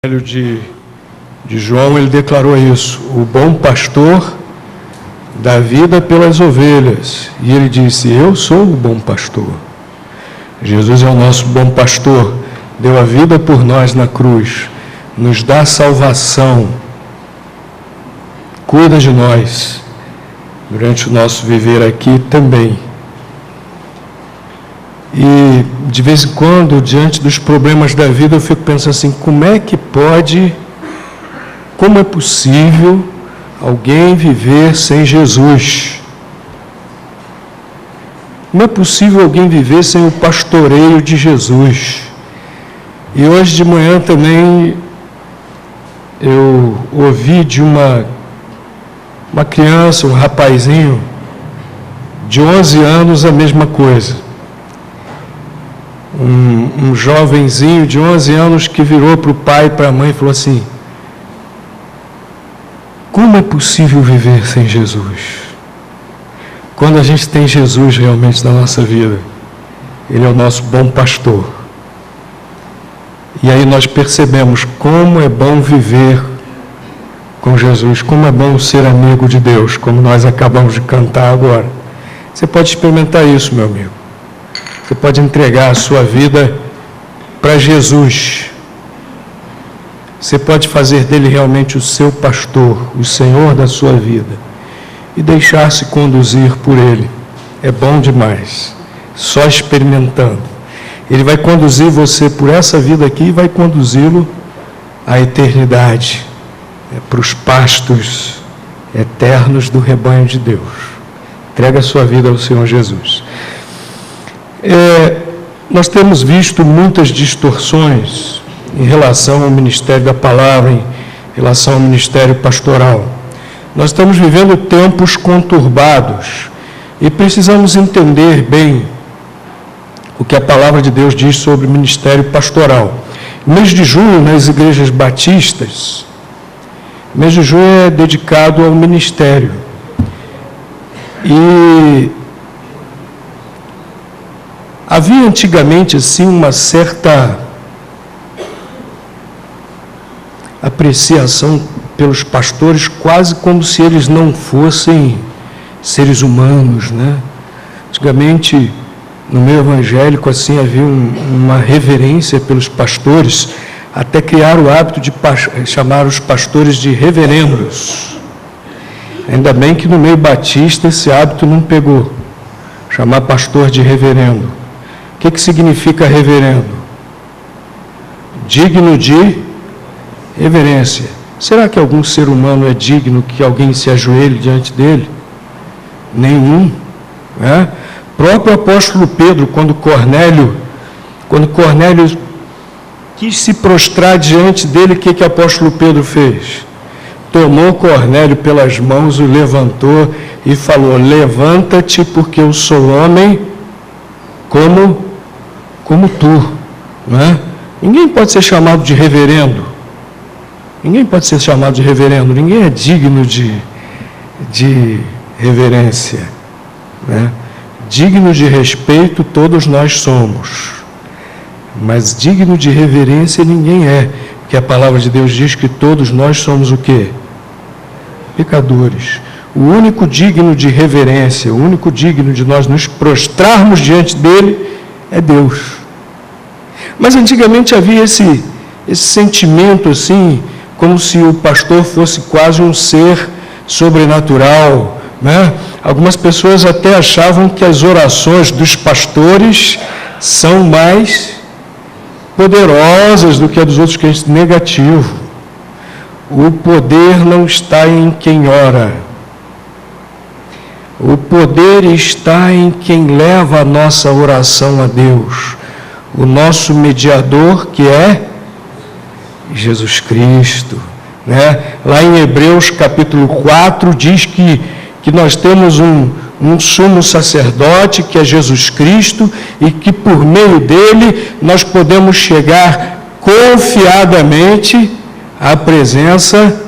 Evangelho de João, ele declarou isso: o bom pastor dá vida pelas ovelhas. E ele disse: eu sou o bom pastor. Jesus é o nosso bom pastor, deu a vida por nós na cruz, nos dá salvação, cuida de nós durante o nosso viver aqui também. E de vez em quando, diante dos problemas da vida, eu fico pensando assim: como é possível alguém viver sem Jesus? Como é possível alguém viver sem o pastoreio de Jesus? E hoje de manhã também eu ouvi de uma criança, um rapazinho de 11 anos, a mesma coisa. Um jovenzinho de 11 anos que virou para o pai e para a mãe e falou assim: como é possível viver sem Jesus? Quando a gente tem Jesus realmente na nossa vida, Ele é o nosso bom pastor. E aí nós percebemos como é bom viver com Jesus, como é bom ser amigo de Deus, como nós acabamos de cantar agora. Você pode experimentar isso, meu amigo. Você pode entregar a sua vida para Jesus. Você pode fazer dele realmente o seu pastor, o Senhor da sua vida, e deixar-se conduzir por Ele. É bom demais. Só experimentando. Ele vai conduzir você por essa vida aqui e vai conduzi-lo à eternidade, para os pastos eternos do rebanho de Deus. Entrega a sua vida ao Senhor Jesus. Nós temos visto muitas distorções em relação ao ministério da palavra, em relação ao ministério pastoral. Nós estamos vivendo tempos conturbados e precisamos entender bem o que a palavra de Deus diz sobre o ministério pastoral. No mês de junho, nas igrejas batistas, o mês de junho é dedicado ao ministério. E havia antigamente assim uma certa apreciação pelos pastores, quase como se eles não fossem seres humanos, né? Antigamente, no meio evangélico, assim, havia uma reverência pelos pastores, até criar o hábito de chamar os pastores de reverendos. Ainda bem que no meio batista esse hábito não pegou, chamar pastor de reverendo. O que significa reverendo? Digno de reverência. Será que algum ser humano é digno que alguém se ajoelhe diante dele? Nenhum. Né? O próprio apóstolo Pedro, quando Cornélio quis se prostrar diante dele, o que o apóstolo Pedro fez? Tomou Cornélio pelas mãos, o levantou e falou: levanta-te, porque eu sou homem como tu. Não é? Ninguém pode ser chamado de reverendo. Ninguém pode ser chamado de reverendo. Ninguém é digno de reverência. Né? Digno de respeito todos nós somos. Mas digno de reverência ninguém é. Porque a palavra de Deus diz que todos nós somos o quê? Pecadores. O único digno de reverência, o único digno de nós nos prostrarmos diante dele é Deus. Mas antigamente havia esse sentimento assim, como se o pastor fosse quase um ser sobrenatural, né? Algumas pessoas até achavam que as orações dos pastores são mais poderosas do que a dos outros crentes. Negativo. O poder não está em quem ora. O poder está em quem leva a nossa oração a Deus. O nosso mediador, que é Jesus Cristo. Né? Lá em Hebreus capítulo 4 diz que nós temos um sumo sacerdote, que é Jesus Cristo, e que por meio dele nós podemos chegar confiadamente à presença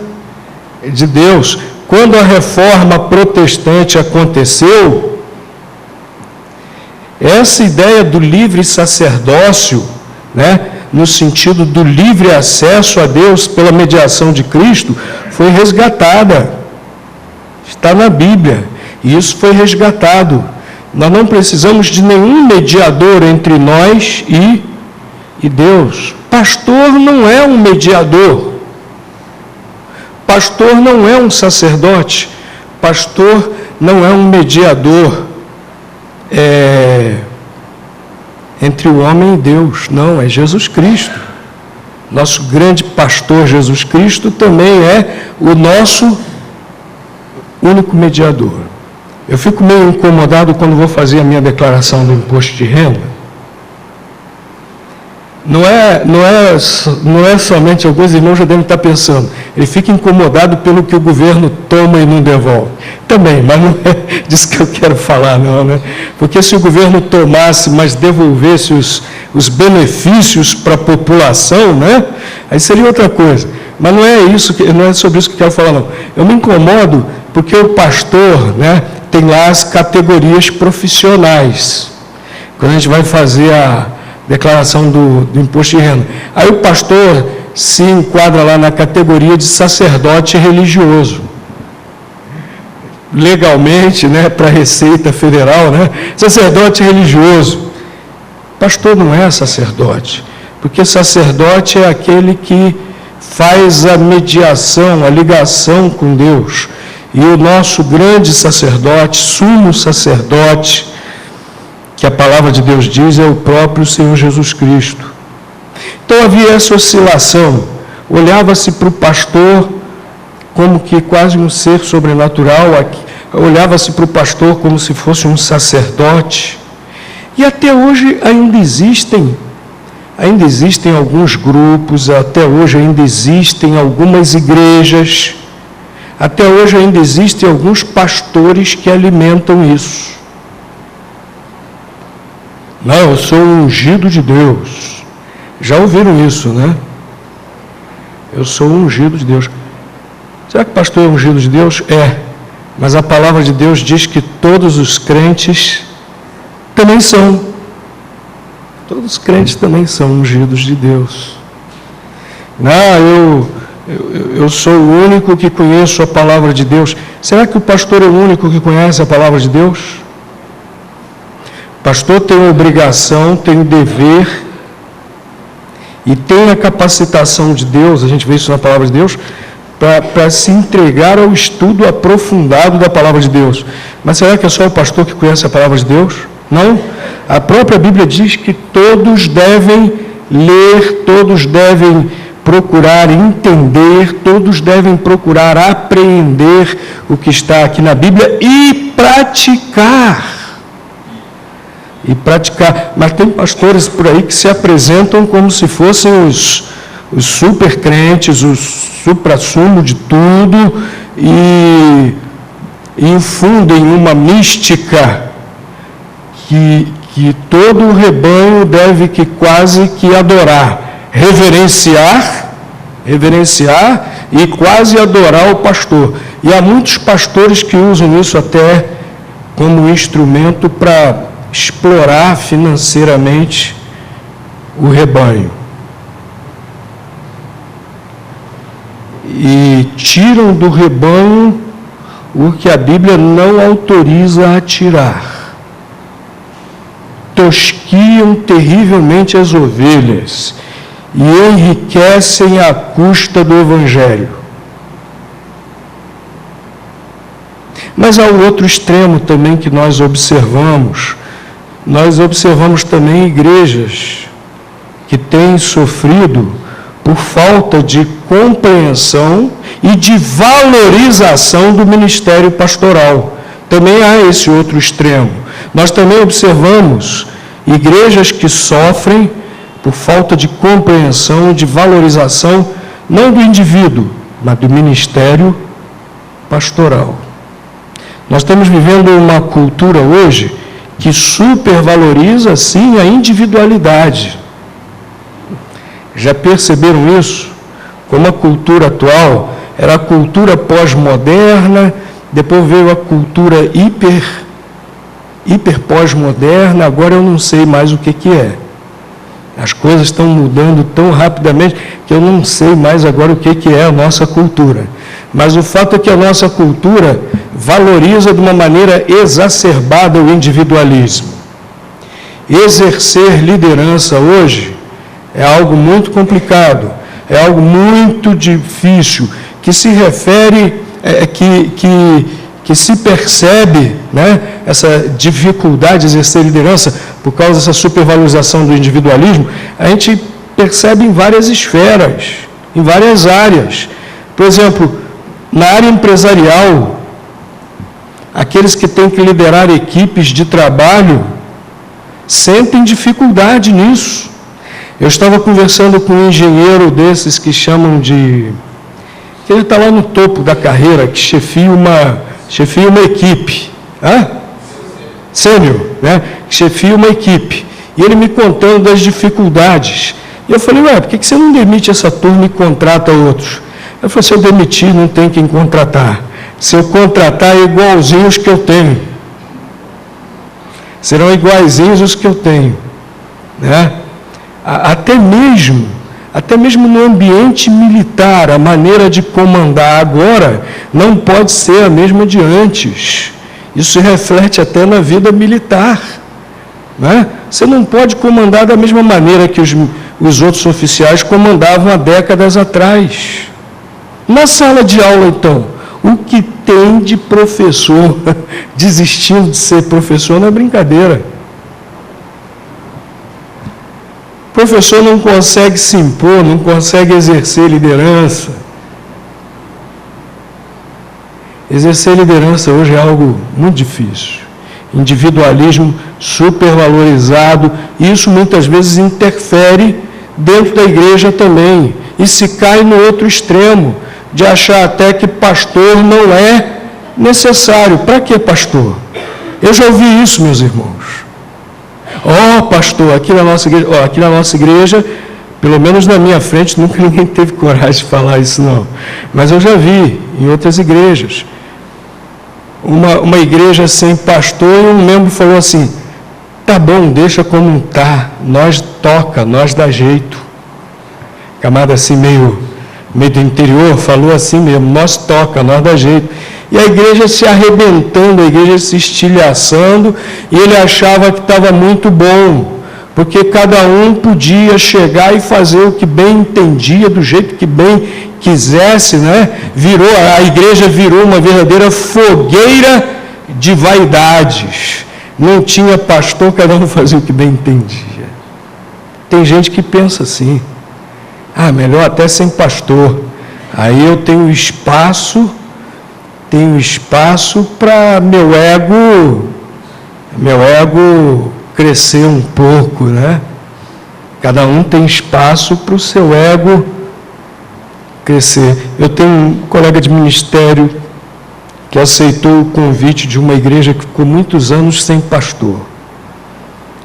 de Deus. Quando a reforma protestante aconteceu, essa ideia do livre sacerdócio, né, no sentido do livre acesso a Deus pela mediação de Cristo, foi resgatada. Está na Bíblia, e isso foi resgatado. Nós não precisamos de nenhum mediador entre nós e Deus. Pastor não é um mediador. Pastor não é um sacerdote. Pastor não é um mediador entre o homem e Deus. Não, é Jesus Cristo. Nosso grande pastor Jesus Cristo também é o nosso único mediador. Eu fico meio incomodado quando vou fazer a minha declaração do imposto de renda. Não é somente, alguns irmãos já devem estar pensando, ele fica incomodado pelo que o governo toma e não devolve. Também, mas não é disso que eu quero falar, não, né? Porque se o governo tomasse, mas devolvesse os benefícios para a população, né? Aí seria outra coisa. Mas não é sobre isso que eu quero falar, não. Eu me incomodo porque o pastor, né, tem lá as categorias profissionais. Quando a gente vai fazer a declaração do imposto de renda. Aí o pastor se enquadra lá na categoria de sacerdote religioso. Legalmente, né, para a Receita Federal, né, sacerdote religioso. Pastor não é sacerdote, porque sacerdote é aquele que faz a mediação, a ligação com Deus. E o nosso grande sacerdote, sumo sacerdote, que a palavra de Deus diz, é o próprio Senhor Jesus Cristo. Então havia essa oscilação. Olhava-se para o pastor como que quase um ser sobrenatural, olhava-se para o pastor como se fosse um sacerdote. E até hoje ainda existem alguns grupos, até hoje ainda existem algumas igrejas, até hoje ainda existem alguns pastores que alimentam isso. Não, eu sou o ungido de Deus. Já ouviram isso, né? Eu sou o ungido de Deus. Será que pastor é ungido de Deus? É. Mas a palavra de Deus diz que todos os crentes também são. Todos os crentes também são ungidos de Deus. Não, eu sou o único que conheço a palavra de Deus. Será que o pastor é o único que conhece a palavra de Deus? O pastor tem a obrigação, tem o dever e tem a capacitação de Deus, a gente vê isso na palavra de Deus, para se entregar ao estudo aprofundado da palavra de Deus. Mas será que é só o pastor que conhece a palavra de Deus? Não. A própria Bíblia diz que todos devem ler, todos devem procurar entender, todos devem procurar apreender o que está aqui na Bíblia e praticar. Mas tem pastores por aí que se apresentam como se fossem os super crentes, o supra-sumo de tudo, e infundem uma mística que todo o rebanho deve quase que adorar, reverenciar e quase adorar o pastor. E há muitos pastores que usam isso até como instrumento para explorar financeiramente o rebanho. E tiram do rebanho o que a Bíblia não autoriza a tirar. Tosquiam terrivelmente as ovelhas e enriquecem à custa do Evangelho. Mas há o outro extremo também que nós observamos. Nós observamos também igrejas que têm sofrido por falta de compreensão e de valorização do ministério pastoral. Também há esse outro extremo. Nós também observamos igrejas que sofrem por falta de compreensão e de valorização, não do indivíduo, mas do ministério pastoral. Nós estamos vivendo uma cultura hoje que supervaloriza, sim, a individualidade. Já perceberam isso? Como a cultura atual era a cultura pós-moderna, depois veio a cultura hiper pós-moderna, agora eu não sei mais o que é. As coisas estão mudando tão rapidamente que eu não sei mais agora o que é a nossa cultura. Mas o fato é que a nossa cultura valoriza de uma maneira exacerbada o individualismo. Exercer liderança hoje é algo muito complicado, é algo muito difícil, que se refere, que se percebe, né, essa dificuldade de exercer liderança por causa dessa supervalorização do individualismo, a gente percebe em várias esferas, em várias áreas. Por exemplo, na área empresarial, aqueles que têm que liderar equipes de trabalho sentem dificuldade nisso. Eu estava conversando com um engenheiro desses que chamam de... que ele está lá no topo da carreira, que chefia uma equipe. Sênior, né? Que chefia uma equipe. E ele me contando das dificuldades. E eu falei, por que você não demite essa turma e contrata outros? Ele falou, se eu demitir, não tem quem contratar. Se eu contratar, é igualzinho os que eu tenho. Serão iguaizinhos os que eu tenho. Né? Até mesmo no ambiente militar, a maneira de comandar agora não pode ser a mesma de antes. Isso se reflete até na vida militar. Né? Você não pode comandar da mesma maneira que os outros oficiais comandavam há décadas atrás. Na sala de aula, então, o que tem de professor desistindo de ser professor não é brincadeira. O professor não consegue se impor, não consegue exercer liderança. Exercer liderança hoje é algo muito difícil. Individualismo supervalorizado, isso muitas vezes interfere dentro da igreja também. E se cai no outro extremo, de achar até que pastor não é necessário. Para que pastor? Eu já ouvi isso, meus irmãos. Pastor, aqui na nossa igreja, pelo menos na minha frente, nunca ninguém teve coragem de falar isso, não. Mas eu já vi em outras igrejas. Uma igreja sem pastor, e um membro falou assim, tá bom, deixa como está, nós toca, nós dá jeito. Camada assim meio do interior, falou assim mesmo, nós toca, nós dá jeito. E a igreja se arrebentando, a igreja se estilhaçando, e ele achava que estava muito bom, porque cada um podia chegar e fazer o que bem entendia, do jeito que bem quisesse, né? A igreja virou uma verdadeira fogueira de vaidades. Não tinha pastor, cada um fazia o que bem entendia. Tem gente que pensa assim, melhor até sem pastor. Aí eu tenho espaço para meu ego crescer um pouco, né? Cada um tem espaço para o seu ego crescer. Eu tenho um colega de ministério que aceitou o convite de uma igreja que ficou muitos anos sem pastor.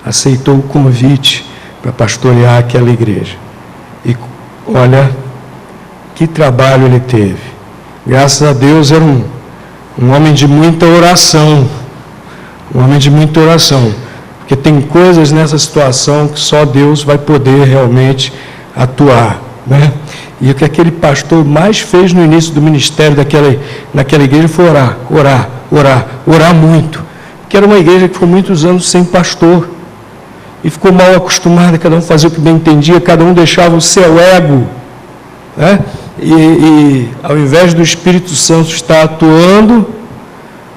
Aceitou o convite para pastorear aquela igreja. E olha, que trabalho ele teve. Graças a Deus era um homem de muita oração. Um homem de muita oração. Porque tem coisas nessa situação que só Deus vai poder realmente atuar. Né? E o que aquele pastor mais fez no início do ministério naquela igreja foi orar muito. Porque era uma igreja que ficou muitos anos sem pastor. E ficou mal acostumada, cada um fazia o que bem entendia, cada um deixava o seu ego. Né? E ao invés do Espírito Santo estar atuando,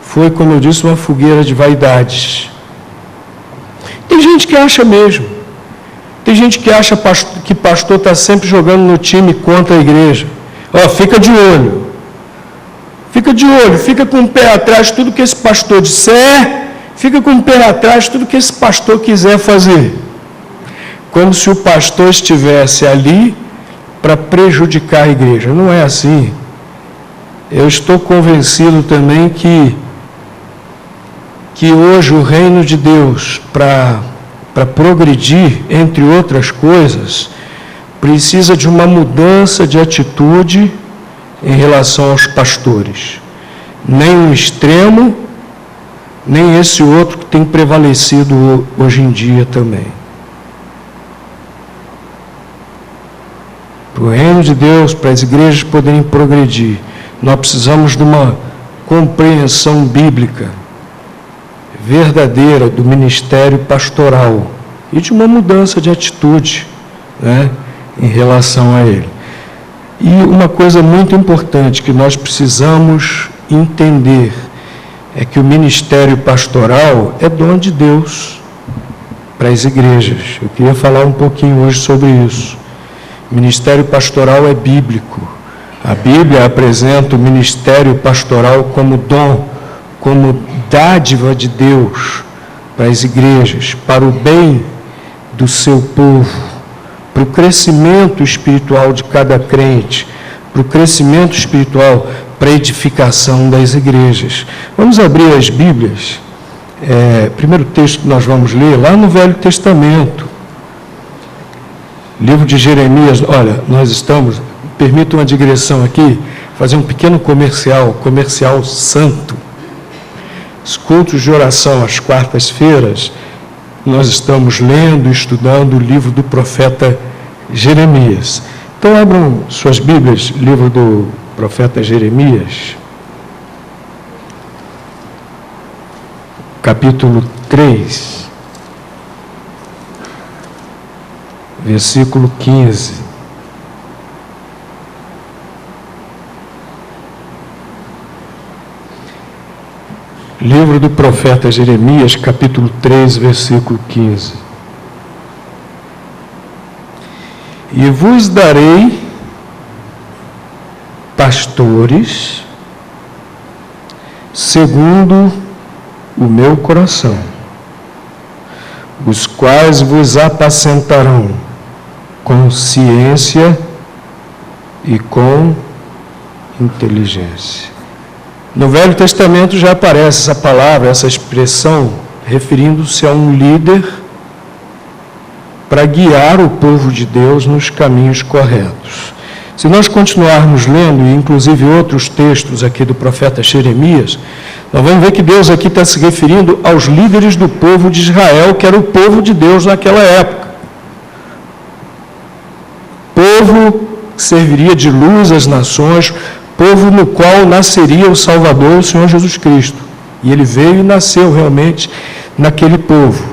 foi, como eu disse, uma fogueira de vaidades. Tem gente que acha mesmo. Tem gente que acha que pastor está sempre jogando no time contra a igreja. Fica de olho. Fica com o pé atrás tudo que esse pastor disser, fica com o pé atrás tudo que esse pastor quiser fazer. Como se o pastor estivesse ali para prejudicar a igreja. Não é assim. Eu estou convencido também que hoje o reino de Deus, para progredir, entre outras coisas, precisa de uma mudança de atitude em relação aos pastores. Nem um extremo, nem esse outro que tem prevalecido hoje em dia também. Para o reino de Deus, para as igrejas poderem progredir, nós precisamos de uma compreensão bíblica verdadeira do ministério pastoral e de uma mudança de atitude, né, em relação a ele. E uma coisa muito importante que nós precisamos entender é que o ministério pastoral é dom de Deus para as igrejas. Eu queria falar um pouquinho hoje sobre isso. O ministério pastoral é bíblico. A Bíblia apresenta o ministério pastoral como dom, como dádiva de Deus para as igrejas, para o bem do seu povo, para o crescimento espiritual de cada crente, para o crescimento espiritual, para a edificação das igrejas. Vamos abrir as Bíblias. Primeiro texto que nós vamos ler, lá no Velho Testamento, livro de Jeremias. Olha, nós estamos, permita uma digressão aqui, fazer um pequeno comercial santo. Os cultos de oração às quartas-feiras, nós estamos lendo e estudando o livro do profeta Jeremias. Então abram suas Bíblias, livro do profeta Jeremias, capítulo 3, versículo 15. Livro do profeta Jeremias, capítulo 3, versículo 15. E vos darei pastores segundo o meu coração, os quais vos apacentarão com ciência e com inteligência. No Velho Testamento já aparece essa palavra, essa expressão, referindo-se a um líder para guiar o povo de Deus nos caminhos corretos. Se nós continuarmos lendo, e inclusive outros textos aqui do profeta Jeremias, nós vamos ver que Deus aqui está se referindo aos líderes do povo de Israel, que era o povo de Deus naquela época. Povo que serviria de luz às nações, povo no qual nasceria o Salvador, o Senhor Jesus Cristo. E ele veio e nasceu realmente naquele povo.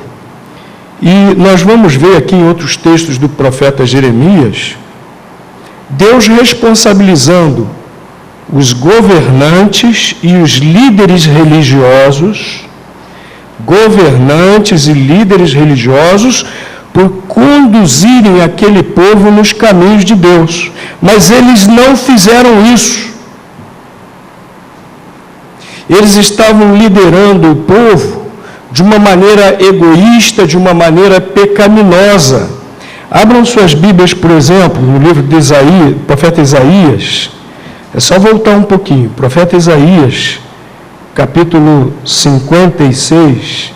E nós vamos ver aqui em outros textos do profeta Jeremias, Deus responsabilizando os governantes e os líderes religiosos, por conduzirem aquele povo nos caminhos de Deus. Mas eles não fizeram isso. Eles estavam liderando o povo de uma maneira egoísta, de uma maneira pecaminosa. Abram suas Bíblias, por exemplo, no livro de Isaías, profeta Isaías. É só voltar um pouquinho. Profeta Isaías, capítulo 56,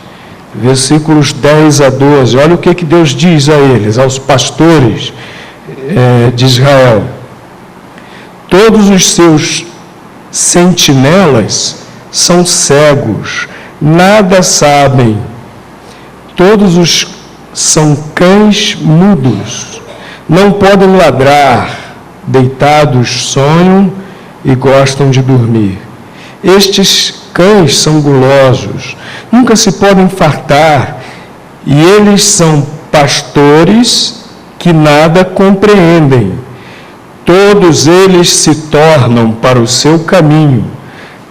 versículos 10 a 12. Olha o que Deus diz a eles, aos pastores de Israel. Todos os seus sentinelas são cegos, nada sabem. Todos são cães mudos, não podem ladrar, deitados sonham e gostam de dormir. Estes cães são gulosos, nunca se podem fartar, e eles são pastores que nada compreendem. Todos eles se tornam para o seu caminho,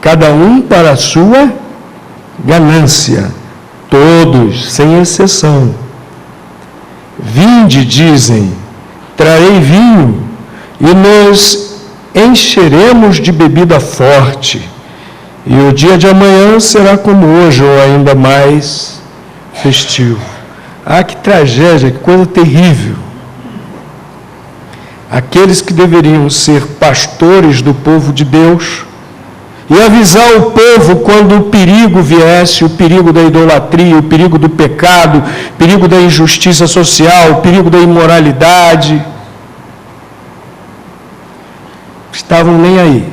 cada um para a sua ganância, todos, sem exceção. Vinde, dizem, trarei vinho, e nos encheremos de bebida forte, e o dia de amanhã será como hoje, ou ainda mais festivo. Ah, que tragédia, que coisa terrível. Aqueles que deveriam ser pastores do povo de Deus, e avisar o povo quando o perigo viesse, o perigo da idolatria, o perigo do pecado, o perigo da injustiça social, o perigo da imoralidade. Estavam nem aí,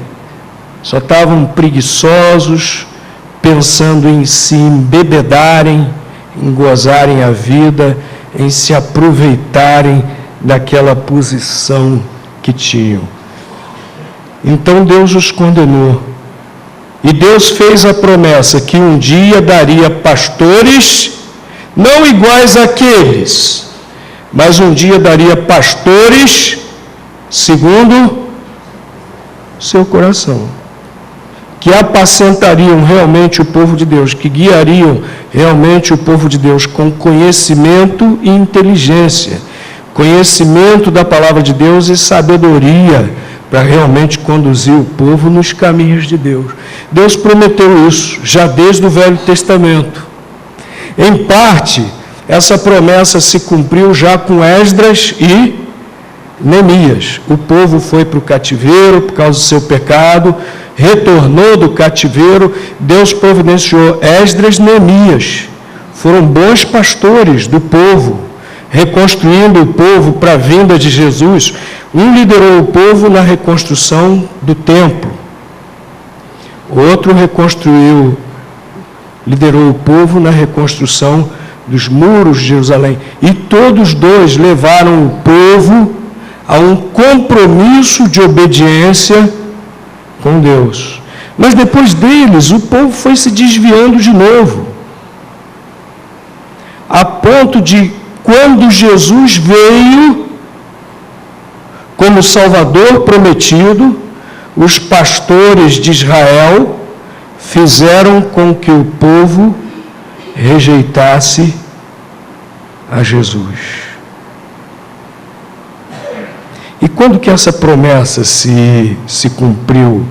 só estavam preguiçosos, pensando em se embebedarem, em gozarem a vida, em se aproveitarem daquela posição que tinham. Então Deus os condenou. E Deus fez a promessa que um dia daria pastores, não iguais àqueles, mas um dia daria pastores segundo seu coração, que apacentariam realmente o povo de Deus, que guiariam realmente o povo de Deus com conhecimento e inteligência, conhecimento da palavra de Deus e sabedoria, para realmente conduzir o povo nos caminhos de Deus. Deus prometeu isso já desde o Velho Testamento. Em parte, essa promessa se cumpriu já com Esdras e Neemias. O povo foi para o cativeiro por causa do seu pecado, retornou do cativeiro, Deus providenciou Esdras e Neemias. Foram bons pastores do povo, reconstruindo o povo para a vinda de Jesus. Um liderou o povo na reconstrução do templo, outro liderou o povo na reconstrução dos muros de Jerusalém. E todos dois levaram o povo a um compromisso de obediência com Deus. Mas depois deles, o povo foi se desviando de novo, a ponto de, quando Jesus veio como Salvador prometido, os pastores de Israel fizeram com que o povo rejeitasse a Jesus. E quando que essa promessa se cumpriu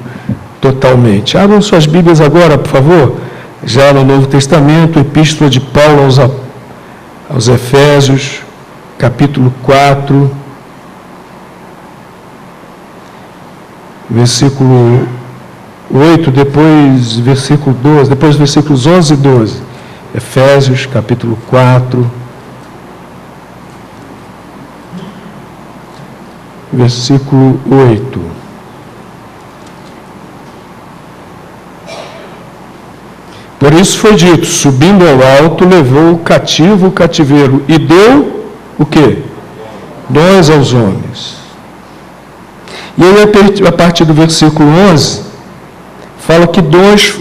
totalmente? Abram suas Bíblias agora, por favor, já no Novo Testamento, Epístola de Paulo aos Efésios, capítulo 4, versículo 8, depois versículo 12, depois versículos 11 e 12. Efésios, capítulo 4, versículo 8. Por isso foi dito, subindo ao alto, levou o cativo o cativeiro e deu o quê? Dons aos homens. E aí, a partir do versículo 11, fala que dons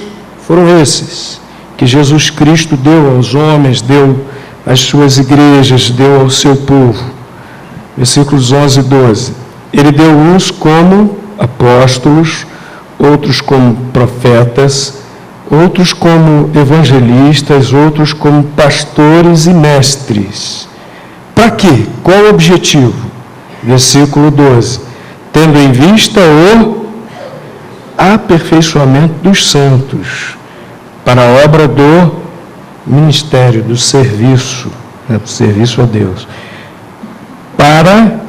foram esses, que Jesus Cristo deu aos homens, deu às suas igrejas, deu ao seu povo. Versículos 11 e 12. Ele deu uns como apóstolos, outros como profetas, outros como evangelistas, outros como pastores e mestres. Para quê? Qual o objetivo? Versículo 12. Tendo em vista o aperfeiçoamento dos santos, para a obra do ministério, do serviço, do serviço a Deus, para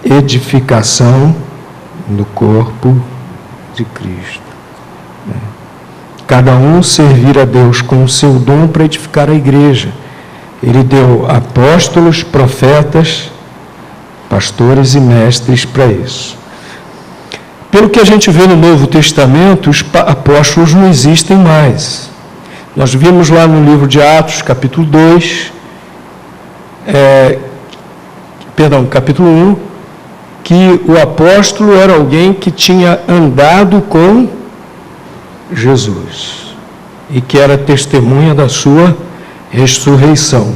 edificação do corpo de Cristo. Cada um servir a Deus com o seu dom para edificar a igreja. Ele deu apóstolos, profetas, pastores e mestres para isso. Pelo que a gente vê no Novo Testamento, os apóstolos não existem mais. Nós vimos lá no livro de Atos, capítulo 2, capítulo 1, que o apóstolo era alguém que tinha andado com Jesus e que era testemunha da sua ressurreição.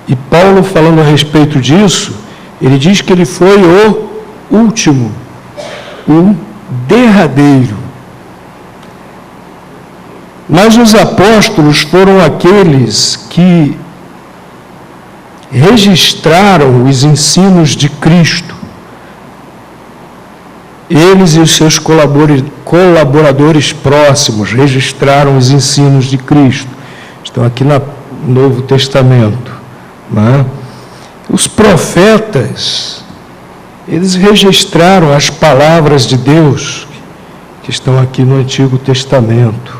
E Paulo, falando a respeito disso, ele diz que ele foi o último, o derradeiro. Mas os apóstolos foram aqueles que registraram os ensinos de Cristo. Eles e os seus colaboradores próximos registraram os ensinos de Cristo. Estão aqui no Novo Testamento. Os profetas, eles registraram as palavras de Deus que estão aqui no Antigo Testamento.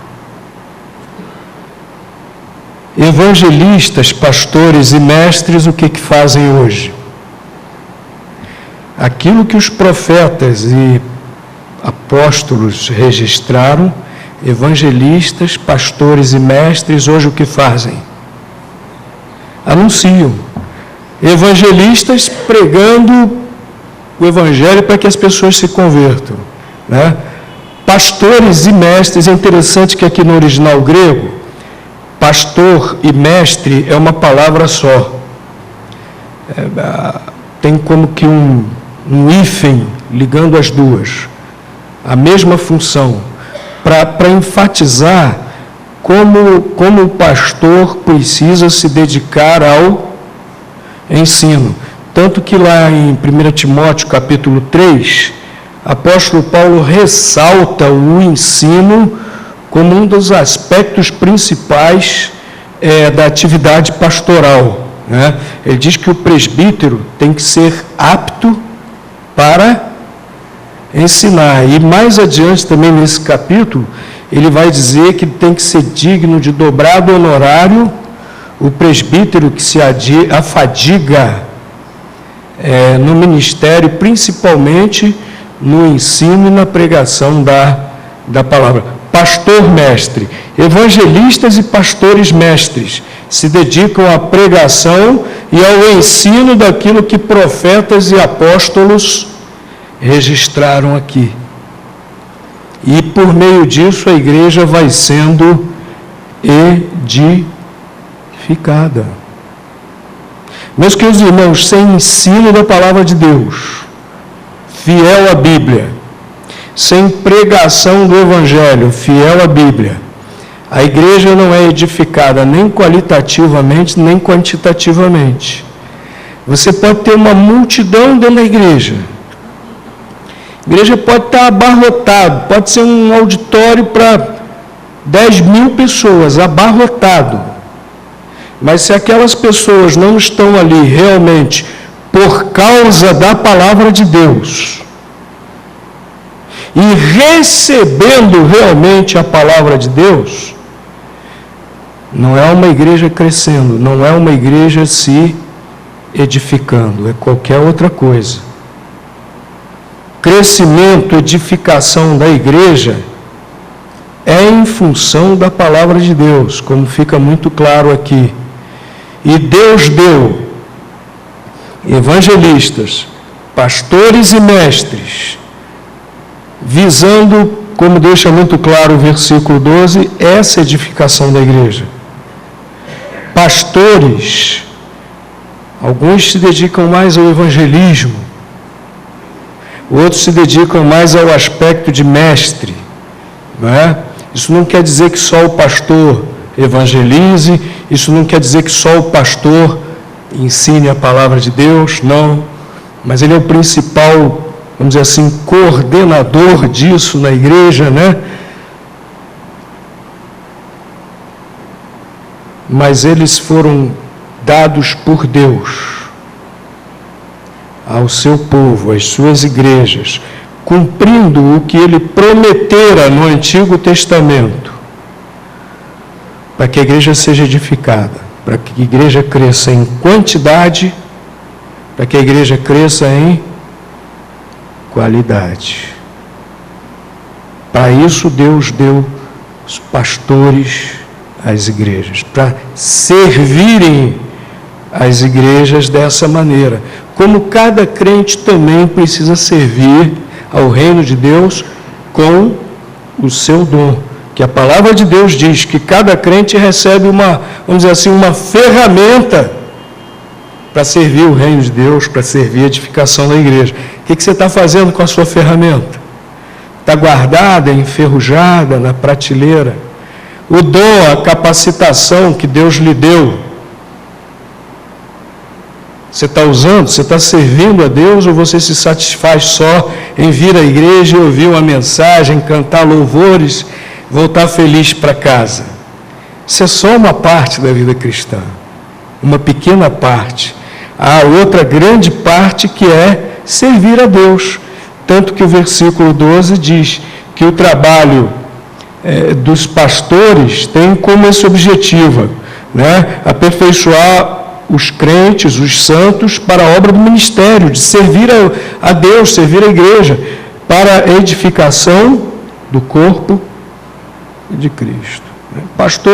Evangelistas, pastores e mestres, o que fazem hoje? Aquilo que os profetas e apóstolos registraram, evangelistas, pastores e mestres, hoje o que fazem? Anunciam. Evangelistas pregando o Evangelho para que as pessoas se convertam, né? Pastores e mestres, é interessante que aqui no original grego, pastor e mestre é uma palavra só. Tem como que um hífen ligando as duas, a mesma função, para enfatizar como o pastor precisa se dedicar ao ensino. Tanto que lá em 1 Timóteo, capítulo 3, apóstolo Paulo ressalta o ensino como um dos aspectos principais da atividade pastoral, né? Ele diz que o presbítero tem que ser apto para ensinar. E mais adiante também nesse capítulo, ele vai dizer que tem que ser digno de dobrado honorário o presbítero que se afadiga no ministério, principalmente no ensino e na pregação da palavra. Pastor mestre, evangelistas e pastores mestres se dedicam à pregação e ao ensino daquilo que profetas e apóstolos registraram aqui. E por meio disso a igreja vai sendo edificada. Meus queridos irmãos, sem ensino da palavra de Deus, fiel à Bíblia, sem pregação do Evangelho, fiel à Bíblia, a igreja não é edificada nem qualitativamente, nem quantitativamente. Você pode ter uma multidão dentro da igreja. A igreja pode estar abarrotado, pode ser um auditório para 10.000 pessoas, abarrotado. Mas se aquelas pessoas não estão ali realmente por causa da palavra de Deus, e recebendo realmente a palavra de Deus, não é uma igreja crescendo, não é uma igreja se edificando, é qualquer outra coisa. Crescimento, edificação da igreja é em função da palavra de Deus, como fica muito claro aqui. E Deus deu evangelistas, pastores e mestres, visando, como deixa muito claro o versículo 12, essa edificação da igreja. Pastores, alguns se dedicam mais ao evangelismo, outros se dedicam mais ao aspecto de mestre, não é? Isso não quer dizer que só o pastor evangelize, isso não quer dizer que só o pastor ensine a palavra de Deus, não, mas ele é o principal, vamos dizer assim, coordenador disso na igreja, né? Mas eles foram dados por Deus ao seu povo, às suas igrejas, cumprindo o que ele prometera no Antigo Testamento, para que a igreja seja edificada, para que a igreja cresça em quantidade, para que a igreja cresça em qualidade. Para isso Deus deu os pastores às igrejas, para servirem as igrejas dessa maneira. Como cada crente também precisa servir ao reino de Deus com o seu dom. Que a palavra de Deus diz que cada crente recebe vamos dizer assim, uma ferramenta para servir o reino de Deus, para servir a edificação da igreja. O que você está fazendo com a sua ferramenta? Está guardada, enferrujada na prateleira? O dom, a capacitação que Deus lhe deu, você está usando, você está servindo a Deus, ou você se satisfaz só em vir à igreja e ouvir uma mensagem, cantar louvores, voltar feliz para casa? Isso é só uma parte da vida cristã, uma pequena parte. Há outra grande parte que é servir a Deus. Tanto que o versículo 12 diz que o trabalho dos pastores tem como esse objetivo, né? Aperfeiçoar os crentes, os santos, para a obra do ministério, de servir a Deus, servir a igreja, para a edificação do corpo de Cristo. O pastor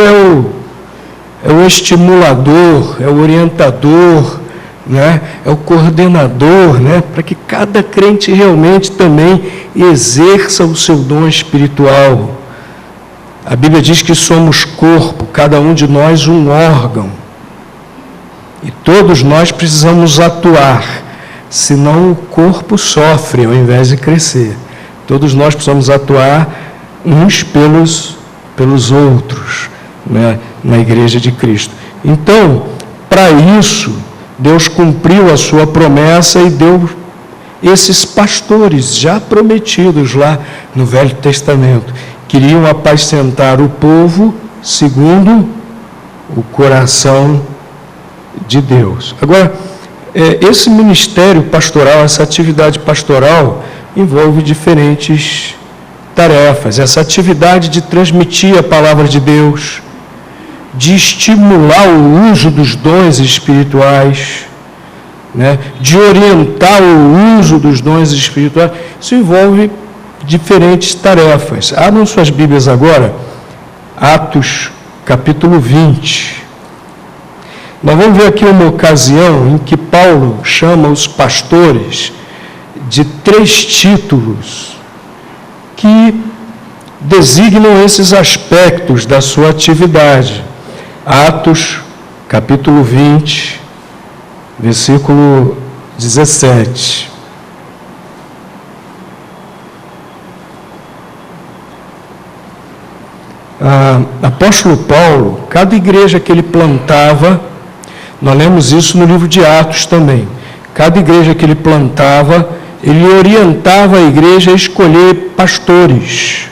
é o estimulador, é o orientador, né? É o coordenador, né? Para que cada crente realmente também exerça o seu dom espiritual. A Bíblia diz que somos corpo, cada um de nós um órgão. E todos nós precisamos atuar, senão o corpo sofre ao invés de crescer. Todos nós precisamos atuar uns pelos outros, né? Na Igreja de Cristo. Então, para isso, Deus cumpriu a sua promessa e deu esses pastores já prometidos lá no Velho Testamento. Queriam apacentar o povo segundo o coração de Deus. Agora, esse ministério pastoral, essa atividade pastoral, envolve diferentes tarefas. Essa atividade de transmitir a palavra de Deus, de estimular o uso dos dons espirituais, né? De orientar o uso dos dons espirituais, isso envolve diferentes tarefas. Abram suas Bíblias agora, Atos, capítulo 20. Nós vamos ver aqui uma ocasião em que Paulo chama os pastores de 3 títulos que designam esses aspectos da sua atividade. Atos, capítulo 20, versículo 17. Apóstolo Paulo, cada igreja que ele plantava, nós lemos isso no livro de Atos também, cada igreja que ele plantava, ele orientava a igreja a escolher pastores.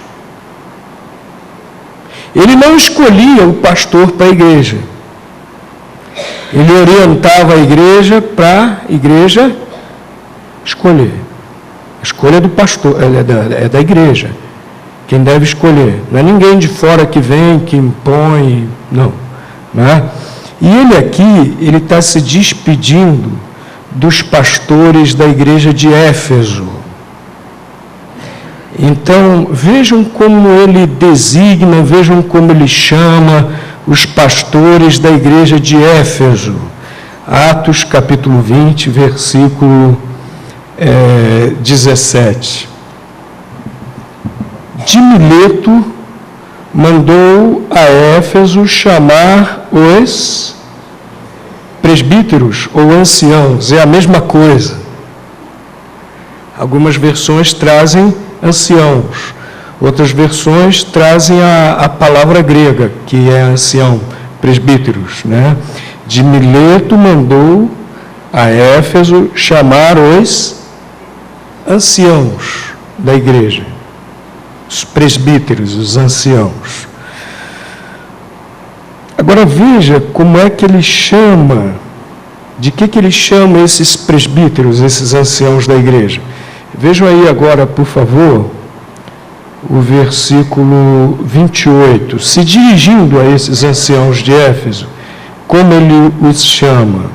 Ele não escolhia o pastor para a igreja. Ele orientava a igreja para a igreja escolher. A escolha do pastor é da igreja. Quem deve escolher. Não é ninguém de fora que vem, que impõe, não. Né? E ele aqui, ele está se despedindo dos pastores da igreja de Éfeso. Então, vejam como ele designa, vejam como ele chama os pastores da igreja de Éfeso. Atos, capítulo 20, versículo 17. De Mileto mandou a Éfeso chamar os presbíteros ou anciãos, é a mesma coisa. Algumas versões trazem anciãos, outras versões trazem a palavra grega, que é ancião, presbíteros, né? De Mileto mandou a Éfeso chamar os anciãos da igreja, os presbíteros, os anciãos. Agora veja como é que ele chama, de que ele chama esses presbíteros, esses anciãos da igreja. Vejam aí agora, por favor, o versículo 28. Se dirigindo a esses anciãos de Éfeso, como ele os chama?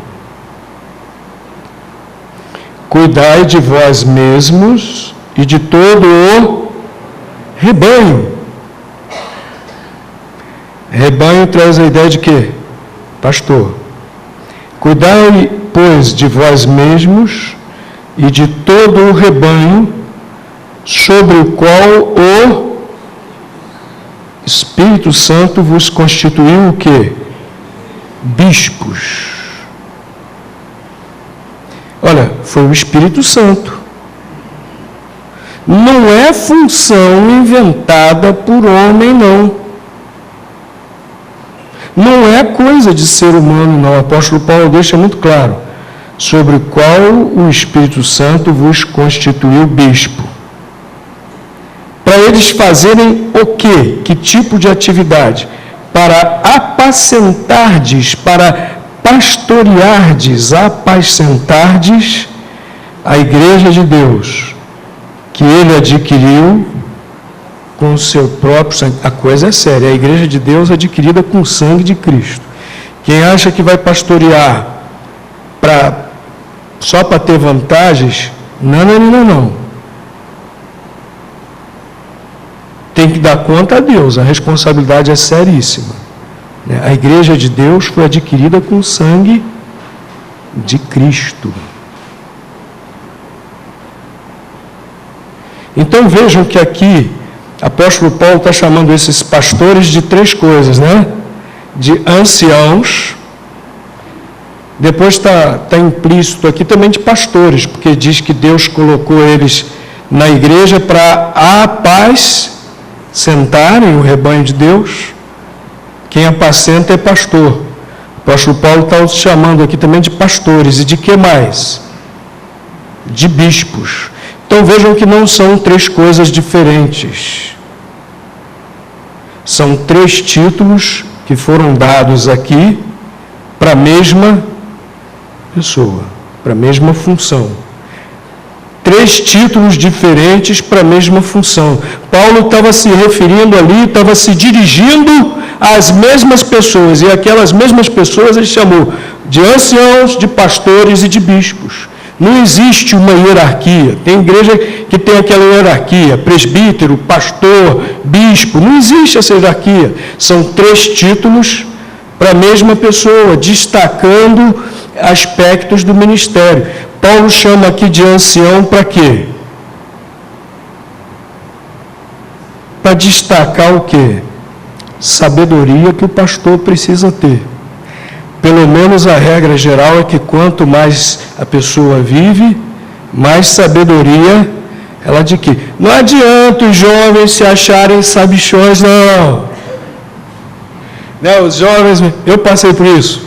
Cuidai de vós mesmos e de todo o rebanho. Rebanho traz a ideia de quê? Pastor. Cuidai, pois, de vós mesmos e de todo o rebanho, sobre o qual o Espírito Santo vos constituiu o quê? Bispos. Olha, foi o Espírito Santo. Não é função inventada por homem, não. Não é coisa de ser humano, não. O apóstolo Paulo deixa muito claro. Sobre o qual o Espírito Santo vos constituiu bispo. Para eles fazerem o quê? Que tipo de atividade? Para apacentardes, para pastoreardes, apacentardes a igreja de Deus, que ele adquiriu com o seu próprio sangue. A coisa é séria, a igreja de Deus adquirida com o sangue de Cristo. Quem acha que vai pastorear só para ter vantagens, não. Tem que dar conta a Deus, a responsabilidade é seríssima. A igreja de Deus foi adquirida com sangue de Cristo. Então vejam que aqui, apóstolo Paulo está chamando esses pastores de três coisas, né? De anciãos, depois está implícito aqui também de pastores, porque diz que Deus colocou eles na igreja para apacentarem o rebanho de Deus. Quem apacenta é pastor. O apóstolo Paulo está os chamando aqui também de pastores. E de que mais? De bispos. Então vejam que não são três coisas diferentes. São três títulos que foram dados aqui para a mesma pessoa, para a mesma função. Três títulos diferentes para a mesma função. Paulo estava se referindo ali, estava se dirigindo às mesmas pessoas, e aquelas mesmas pessoas ele chamou de anciãos, de pastores e de bispos. Não existe uma hierarquia. Tem igreja que tem aquela hierarquia, presbítero, pastor, bispo. Não existe essa hierarquia. São três títulos para a mesma pessoa, destacando aspectos do ministério. Paulo chama aqui de ancião para quê? Para destacar o quê? Sabedoria que o pastor precisa ter. Pelo menos a regra geral é que quanto mais a pessoa vive, mais sabedoria ela adquire. Não adianta os jovens se acharem sabichões, não. Né, os jovens, eu passei por isso.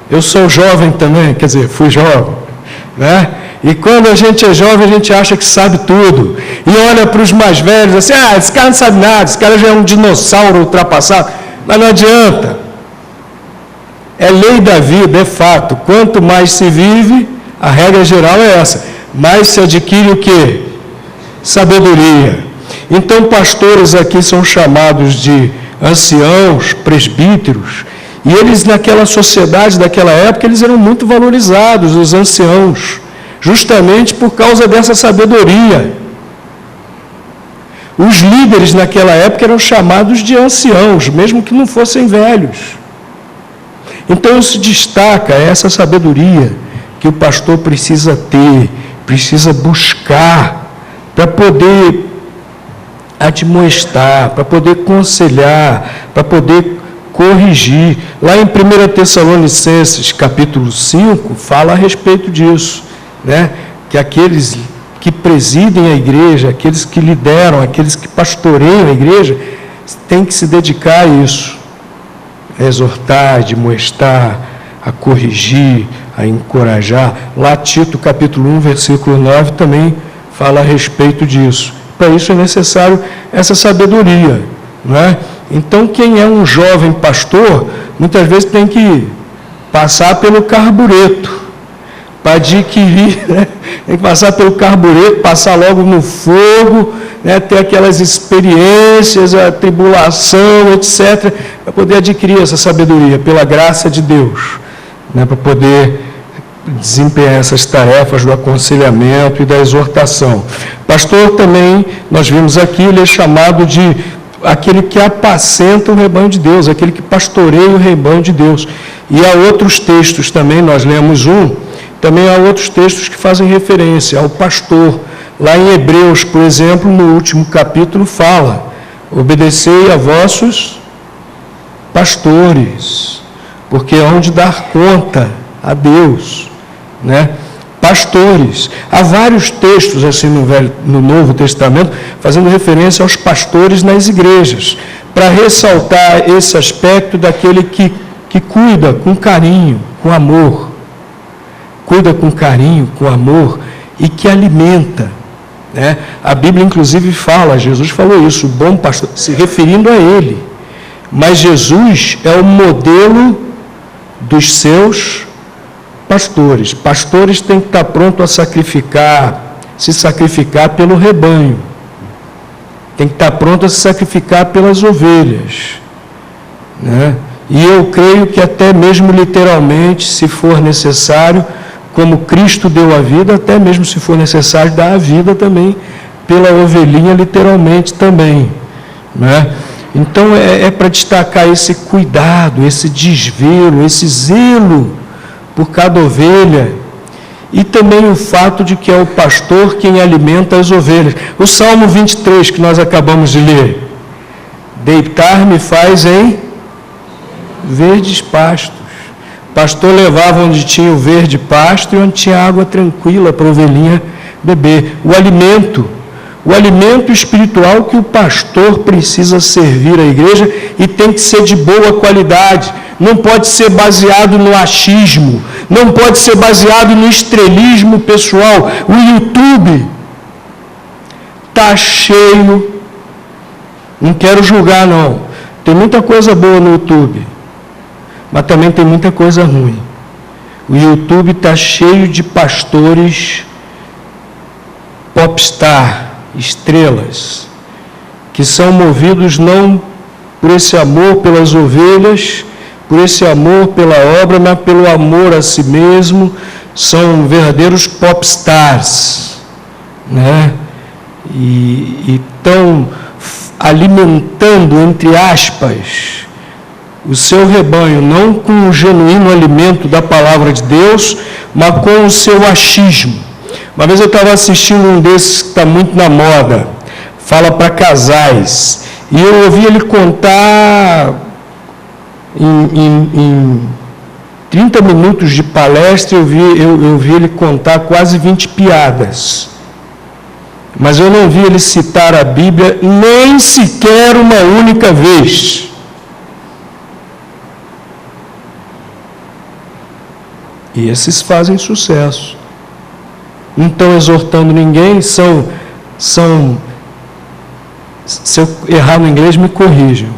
Eu sou jovem também, quer dizer, fui jovem. Né? E quando a gente é jovem, a gente acha que sabe tudo. E olha para os mais velhos assim, esse cara não sabe nada, esse cara já é um dinossauro ultrapassado. Mas não adianta. É lei da vida, é fato. Quanto mais se vive, a regra geral é essa. Mais se adquire o quê? Sabedoria. Então, pastores aqui são chamados de anciãos, presbíteros. E eles, naquela sociedade daquela época, eles eram muito valorizados, os anciãos, justamente por causa dessa sabedoria. Os líderes naquela época eram chamados de anciãos, mesmo que não fossem velhos. Então, isso destaca essa sabedoria que o pastor precisa ter, precisa buscar, para poder admoestar, para poder aconselhar, para poder corrigir. Lá em 1 Tessalonicenses, capítulo 5, fala a respeito disso, né? Que aqueles que presidem a igreja, aqueles que lideram, aqueles que pastoreiam a igreja, têm que se dedicar a isso, a exortar, a admoestar, a corrigir, a encorajar. Lá Tito, capítulo 1, versículo 9, também fala a respeito disso. Para isso é necessário essa sabedoria, não é? Então, quem é um jovem pastor, muitas vezes tem que passar pelo carbureto, para adquirir, né? Tem que passar pelo carbureto, passar logo no fogo, né? Ter aquelas experiências, a tribulação, etc., para poder adquirir essa sabedoria, pela graça de Deus, né? Para poder desempenhar essas tarefas do aconselhamento e da exortação. Pastor também, nós vimos aqui, ele é chamado de aquele que apacenta o rebanho de Deus, aquele que pastoreia o rebanho de Deus. E há outros textos também, nós lemos também há outros textos que fazem referência ao pastor. Lá em Hebreus, por exemplo, no último capítulo fala: obedecei a vossos pastores, porque hão de dar conta a Deus, né? Pastores. Há vários textos assim no Novo Testamento fazendo referência aos pastores nas igrejas, para ressaltar esse aspecto daquele que cuida com carinho, com amor. Cuida com carinho, com amor e que alimenta, né? A Bíblia inclusive fala, Jesus falou isso, o bom pastor, se referindo a ele. Mas Jesus é o modelo dos seus pastores. Pastores têm que estar prontos a se sacrificar pelo rebanho. Tem que estar pronto a se sacrificar pelas ovelhas, né? E eu creio que até mesmo literalmente, se for necessário, como Cristo deu a vida, até mesmo se for necessário, dar a vida também pela ovelhinha, literalmente também, né? Então é para destacar esse cuidado, esse desvelo, esse zelo por cada ovelha, e também o fato de que é o pastor quem alimenta as ovelhas. O Salmo 23 que nós acabamos de ler: deitar-me faz em verdes pastos. O pastor levava onde tinha o verde pasto e onde tinha água tranquila para a ovelhinha beber. O alimento espiritual que o pastor precisa servir à igreja, e tem que ser de boa qualidade. Não pode ser baseado no achismo, não pode ser baseado no estrelismo pessoal. O YouTube está cheio, não quero julgar não, tem muita coisa boa no YouTube, mas também tem muita coisa ruim. O YouTube está cheio de pastores popstar, estrelas, que são movidos não por esse amor pelas ovelhas, por esse amor pela obra, mas pelo amor a si mesmo. São verdadeiros popstars, né? E estão alimentando, entre aspas, o seu rebanho, não com o genuíno alimento da palavra de Deus, mas com o seu achismo. Uma vez eu estava assistindo um desses que está muito na moda, fala para casais, e eu ouvi ele contar em 30 minutos de palestra, eu vi ele contar quase 20 piadas. Mas eu não vi ele citar a Bíblia nem sequer uma única vez. E esses fazem sucesso. Não estão exortando ninguém, se eu errar no inglês, me corrijam.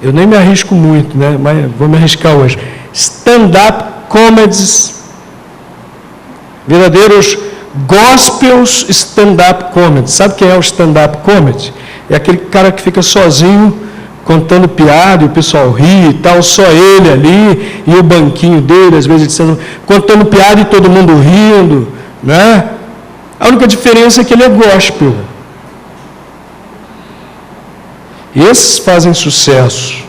Eu nem me arrisco muito, né? Mas vou me arriscar hoje. Stand-up comedies, verdadeiros gospels stand-up comedy. Sabe quem é o stand-up comedy? É aquele cara que fica sozinho contando piada e o pessoal ri e tal, só ele ali e o banquinho dele, às vezes contando piada e todo mundo rindo, né? A única diferença é que ele é gospel. E esses fazem sucesso.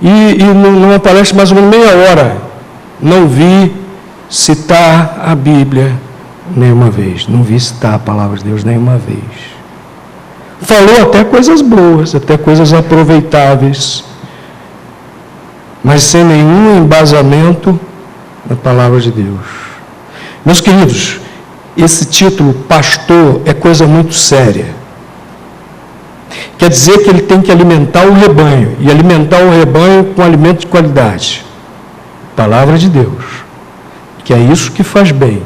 E numa palestra mais ou menos meia hora, não vi citar a Bíblia nenhuma vez. Não vi citar a palavra de Deus nenhuma vez. Falou até coisas boas, até coisas aproveitáveis, mas sem nenhum embasamento na palavra de Deus. Meus queridos, esse título, pastor, é coisa muito séria. Quer dizer que ele tem que alimentar o rebanho, e alimentar o rebanho com alimento de qualidade. Palavra de Deus. Que é isso que faz bem,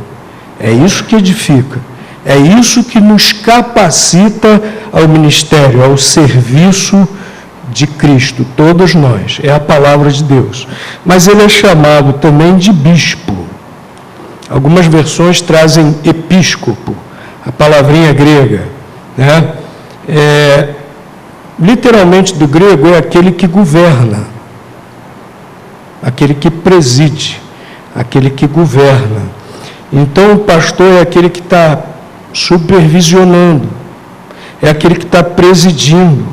é isso que edifica, é isso que nos capacita ao ministério, ao serviço de Cristo, todos nós, é a palavra de Deus. Mas ele é chamado também de bispo. Algumas versões trazem episcopo, a palavrinha grega, né? Literalmente do grego é aquele que governa, aquele que preside, aquele que governa. Então o pastor é aquele que está supervisionando, é aquele que está presidindo,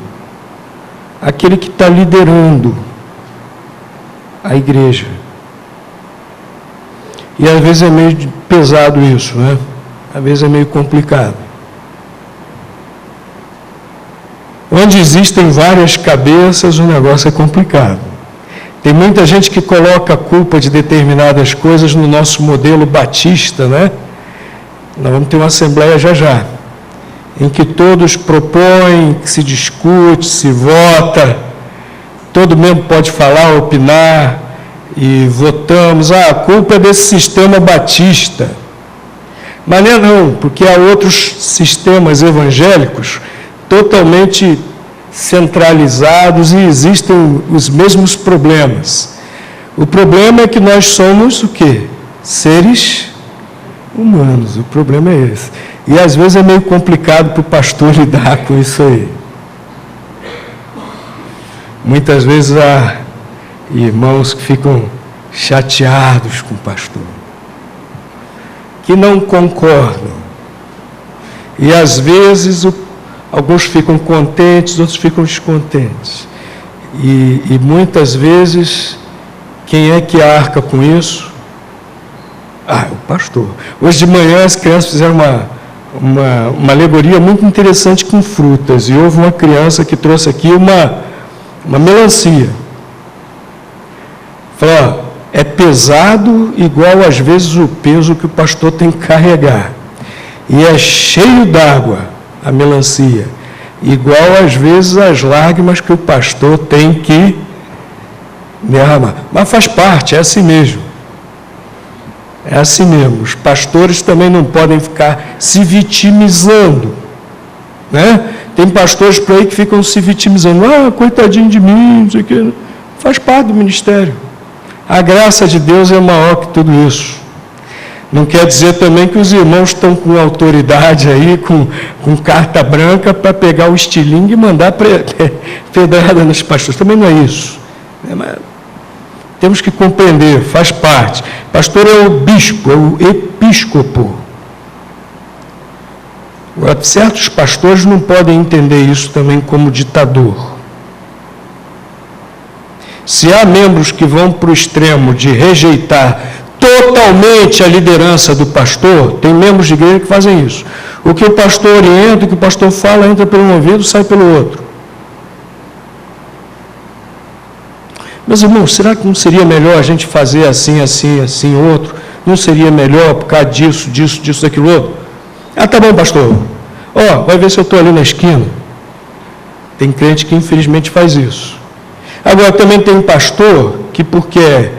aquele que está liderando a igreja. E às vezes é meio pesado isso, né? Às vezes é meio complicado. Onde existem várias cabeças, o negócio é complicado. Tem muita gente que coloca a culpa de determinadas coisas no nosso modelo batista, né? Nós vamos ter uma assembleia já, em que todos propõem, que se discute, se vota, todo membro pode falar, opinar, e votamos. A culpa é desse sistema batista. Mas não, porque há outros sistemas evangélicos totalmente centralizados e existem os mesmos problemas. O problema é que nós somos o quê? Seres humanos. O problema é esse. E às vezes é meio complicado para o pastor lidar com isso aí. Muitas vezes há irmãos que ficam chateados com o pastor, que não concordam. E às vezes alguns ficam contentes, outros ficam descontentes. E muitas vezes, quem é que arca com isso? o pastor. Hoje de manhã as crianças fizeram uma alegoria muito interessante com frutas, e houve uma criança que trouxe aqui uma melancia. Falou, é pesado igual às vezes o peso que o pastor tem que carregar, e é cheio d'água a melancia, igual às vezes as lágrimas que o pastor tem que derramar. Mas faz parte, é assim mesmo. É assim mesmo. Os pastores também não podem ficar se vitimizando, né? Tem pastores por aí que ficam se vitimizando. Coitadinho de mim, não sei o quê. Faz parte do ministério. A graça de Deus é maior que tudo isso. Não quer dizer também que os irmãos estão com autoridade aí, com carta branca para pegar o estilingue e mandar pedrada nos pastores. Também não é isso. Mas temos que compreender, faz parte. Pastor é o bispo, é o episcopo. Agora, certos pastores não podem entender isso também como ditador. Se há membros que vão para o extremo de rejeitar totalmente a liderança do pastor, tem membros de igreja que fazem isso. O que o pastor orienta, o que o pastor fala, entra pelo um ouvido, sai pelo outro. Meus irmãos, será que não seria melhor a gente fazer assim, outro? Não seria melhor por causa disso, daquilo outro? Tá bom, pastor. Vai ver se eu estou ali na esquina. Tem crente que infelizmente faz isso. Agora, também tem pastor que, porque é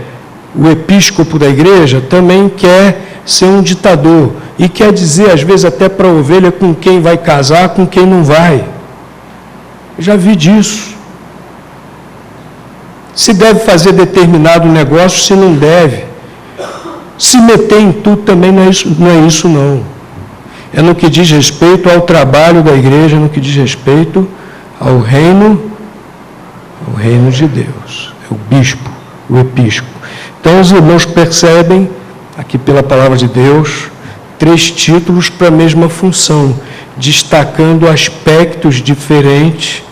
o episcopo da igreja, também quer ser um ditador. E quer dizer, às vezes, até para a ovelha com quem vai casar, com quem não vai. Eu já vi disso. Se deve fazer determinado negócio, se não deve. Se meter em tudo também não é isso não. É no que diz respeito ao trabalho da igreja, no que diz respeito ao reino de Deus. É o bispo, o episcopo. Então os irmãos percebem, aqui pela palavra de Deus, 3 títulos para a mesma função, destacando aspectos diferentes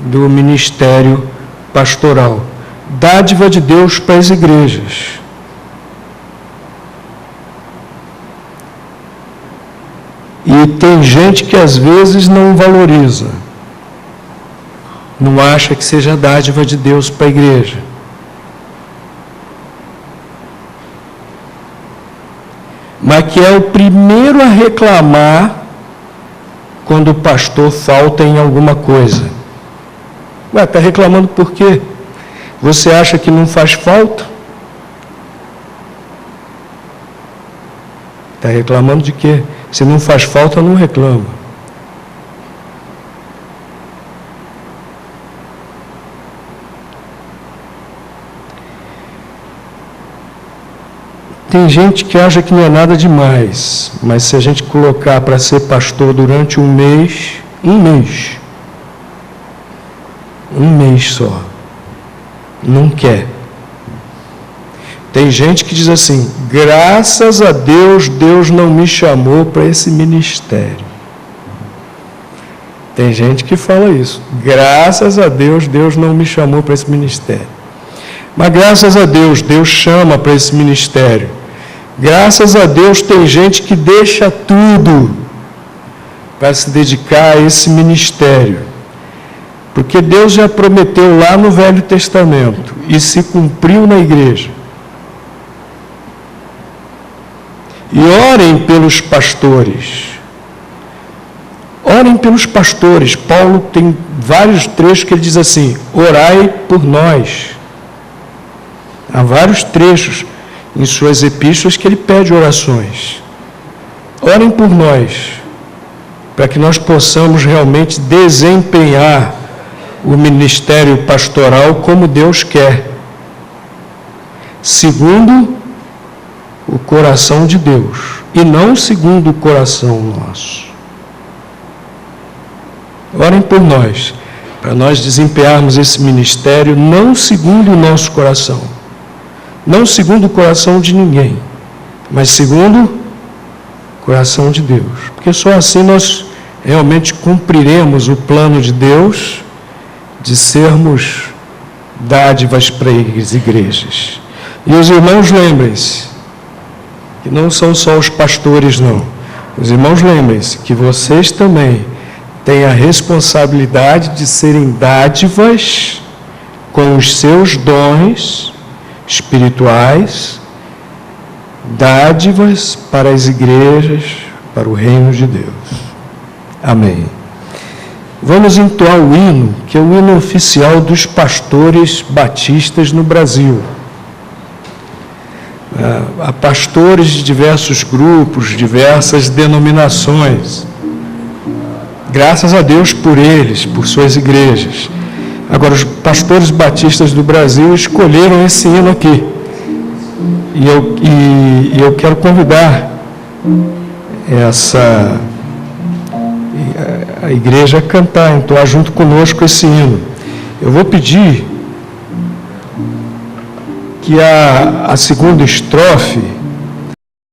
do ministério pastoral. Dádiva de Deus para as igrejas. E tem gente que às vezes não valoriza, não acha que seja dádiva de Deus para a igreja. Mas que é o primeiro a reclamar quando o pastor falta em alguma coisa. Está reclamando por quê? Você acha que não faz falta? Está reclamando de quê? Se não faz falta, não reclama. Tem gente que acha que não é nada demais, mas se a gente colocar para ser pastor durante um mês só, não quer. Tem gente que diz assim, graças a Deus, Deus não me chamou para esse ministério. Tem gente que fala isso, graças a Deus, Deus não me chamou para esse ministério. Mas graças a Deus, Deus chama para esse ministério. Graças a Deus, tem gente que deixa tudo para se dedicar a esse ministério. Porque Deus já prometeu lá no Velho Testamento e se cumpriu na igreja. E orem pelos pastores. Orem pelos pastores. Paulo tem vários trechos que ele diz assim, orai por nós. Há vários trechos em suas epístolas que ele pede orações. Orem por nós, para que nós possamos realmente desempenhar o ministério pastoral como Deus quer, segundo o coração de Deus, e não segundo o coração nosso. Orem por nós, para nós desempenharmos esse ministério não segundo o nosso coração, não segundo o coração de ninguém, mas segundo o coração de Deus. Porque só assim nós realmente cumpriremos o plano de Deus de sermos dádivas para as igrejas. E os irmãos, lembrem-se, que não são só os pastores, não. Os irmãos, lembrem-se que vocês também têm a responsabilidade de serem dádivas com os seus dons espirituais, dádivas para as igrejas, para o reino de Deus. Amém. Vamos entoar o hino, que é o hino oficial dos pastores batistas no Brasil. Há pastores de diversos grupos, diversas denominações. Graças a Deus por eles, por suas igrejas. Agora, os pastores batistas do Brasil escolheram esse hino aqui. E eu quero convidar a igreja a cantar, entoar junto conosco esse hino. Eu vou pedir que a segunda estrofe